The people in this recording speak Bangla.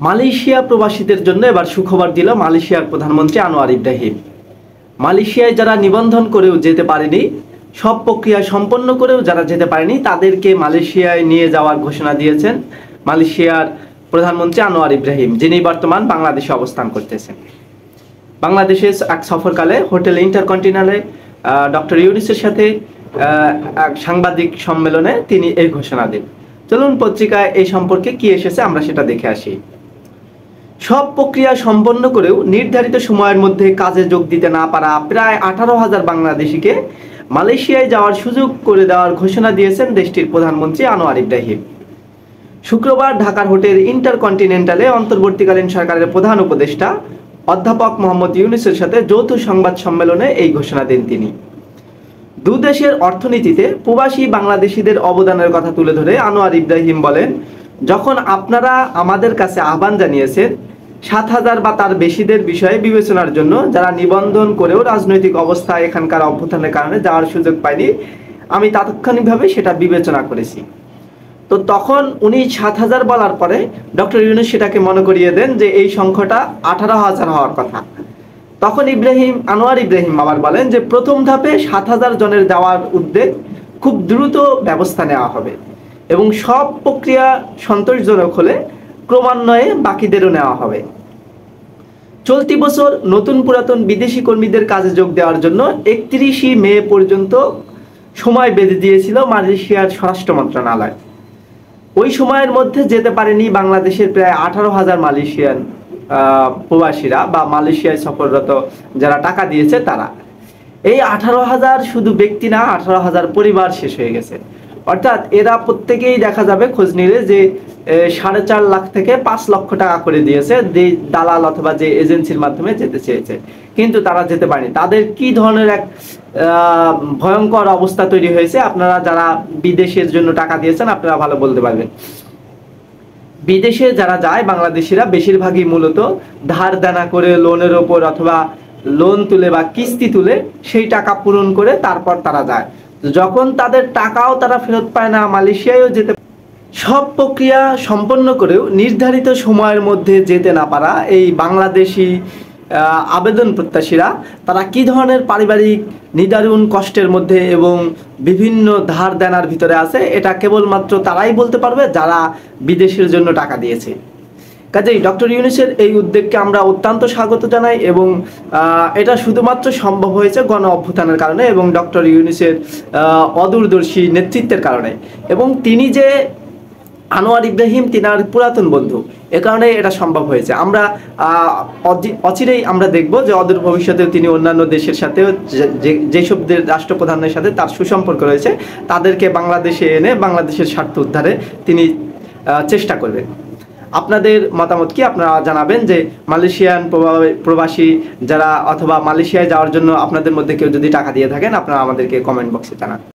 মালয়েশিয়া প্রবাসীদের জন্য এবার সুখবর দিল মালয়েশিয়ার প্রধানমন্ত্রী আনোয়ার ইব্রাহিম। মালয়েশিয়ায় যারা নিবন্ধন করেও যেতে পারেনি, সব প্রক্রিয়া সম্পন্ন করেও যারা যেতে পারেনি, তাদেরকে মালয়েশিয়ায় নিয়ে যাওয়ার ঘোষণা দিয়েছেন মালয়েশিয়ার প্রধানমন্ত্রী আনোয়ার ইব্রাহিম, যিনি বর্তমান বাংলাদেশে অবস্থান করতেছেন। বাংলাদেশে এক সফরকালে হোটেল ইন্টারকন্টিনেন্টালে ডক্টর ইউনূসের সাথে এক সাংবাদিক সম্মেলনে তিনি এই ঘোষণা দেন। চলুন পত্রিকায় এই সম্পর্কে কি এসেছে আমরা সেটা দেখে আসি। সব প্রক্রিয়া সম্পন্ন করেও নির্ধারিত সময়ের মধ্যে কাজে যোগ দিতে না পারা প্রায় 18,000 বাংলাদেশিকে মালয়েশিয়ায় যাওয়ার সুযোগ করে দেওয়ার ঘোষণা দিয়েছেন দেশটির প্রধানমন্ত্রী আনোয়ার ইব্রাহিম। শুক্রবার ঢাকার হোটেল ইন্টারকন্টিনেন্টালে অন্তর্বর্তীকালীন সরকারের প্রধান উপদেষ্টা অধ্যাপক মোহাম্মদ ইউনূসের সাথে যৌথ সংবাদ সম্মেলনে এই ঘোষণা দেন তিনি। দুদেশের অর্থনীতিতে প্রবাসী বাংলাদেশিদের অবদানের কথা তুলে ধরে আনোয়ার ইব্রাহিম বলেন, যখন আপনারা আমাদের কাছে আহ্বান জানিয়েছেন 7,000 বা তার বেশিদের বিষয়ে বিবেচনার জন্য, যারা নিবন্ধন করেও রাজনৈতিক অবস্থায় এখানকার অভ্যুত্থানের কারণে যাওয়ার সুযোগ পায়নি, আমি তাৎক্ষণিকভাবে সেটা বিবেচনা করেছি। তো তখন উনি 7,000 বলার পরে ডক্টর ইউনূস সেটাকে মনে করিয়ে দেন যে এই সংখ্যাটা 18,000 হওয়ার কথা। তখন আনোয়ার ইব্রাহিম আবার বলেন যে প্রথম ধাপে 7,000 জনের যাওয়ার উদ্যোগ, খুব দ্রুত ব্যবস্থা নেওয়া হবে এবং সব প্রক্রিয়া সন্তোষজনক হলে ক্রমান্বয়ে বাকিদেরও নেওয়া হবে। চলতি বছর নতুন পুরাতন বিদেশি কর্মীদের কাজে যোগ দেওয়ার জন্য 31 মে পর্যন্ত সময় বেঁধে দিয়েছিল মালয়েশিয়ার স্বরাষ্ট্র মন্ত্রণালয়। ওই সময়ের মধ্যে যেতে পারেনি বাংলাদেশের প্রায় 18,000 মালয়েশিয়ান প্রবাসীরা বা মালয়েশিয়ায় সফররত যারা টাকা দিয়েছে তারা। এই 18,000 শুধু ব্যক্তি না, 18,000 পরিবার শেষ হয়ে গেছে। অর্থাৎ এরা প্রত্যেকেই দেখা যাবে খোঁজ নিলে যে 4.5 লাখ থেকে 5 লক্ষ টাকা করে দিয়েছে যে দালাল অথবা যে এজেন্সির মাধ্যমে যেতে চেয়েছে, কিন্তু তারা যেতে পারেনি। তাদের কি ধরনের এক ভয়ঙ্কর অবস্থা তৈরি হয়েছে, আপনারা যারা বিদেশের জন্য টাকা দিয়েছেন আপনারা ভালো বলতে পারবেন। বিদেশে যারা যায় বাংলাদেশিরা বেশিরভাগই মূলত ধার দেনা করে, লোনের ওপর অথবা লোন তুলে বা কিস্তি তুলে সেই টাকা পূরণ করে তারপর তারা যায়। যখন তাদের টাকাও তারা ফেরত পায় না, মালয়েশিয়ায়ও যেতে, সব প্রক্রিয়া সম্পন্ন করেও নির্ধারিত সময়ের মধ্যে যেতে না পারা এই বাংলাদেশি আবেদন প্রত্যাশীরা তারা কি ধরনের পারিবারিক নিদারুণ কষ্টের মধ্যে এবং বিভিন্ন ধার দেনার ভিতরে আছে, এটা কেবলমাত্র তারাই বলতে পারবে যারা বিদেশের জন্য টাকা দিয়েছে। কাজেই ডক্টর ইউনূসের এই উদ্যোগকে আমরা অত্যন্ত স্বাগত জানাই এবং এটা শুধুমাত্র সম্ভব হয়েছে গণ অভ্যুত্থানের কারণে এবং ডক্টর ইউনূসের অদূরদর্শী নেতৃত্বের কারণে, এবং তিনি যে আনোয়ার ইব্রাহিম তিনার পুরাতন বন্ধু, এ কারণে এটা সম্ভব হয়েছে। আমরা অচিরেই আমরা দেখব যে অদূর ভবিষ্যতেও তিনি অন্যান্য দেশের সাথেও যেসব রাষ্ট্রপ্রধানের সাথে তার সুসম্পর্ক রয়েছে তাদেরকে বাংলাদেশে এনে বাংলাদেশের স্বার্থ উদ্ধারে তিনি চেষ্টা করবেন। আপনাদের মতামত কি আপনারা জানাবেন যে মালয়েশিয়ান প্রবাসী যারা অথবা মালয়েশিয়ায় যাওয়ার জন্য আপনাদের মধ্যে কেউ যদি টাকা দিয়ে থাকেন আপনারা আমাদেরকে কমেন্ট বক্সে জানান।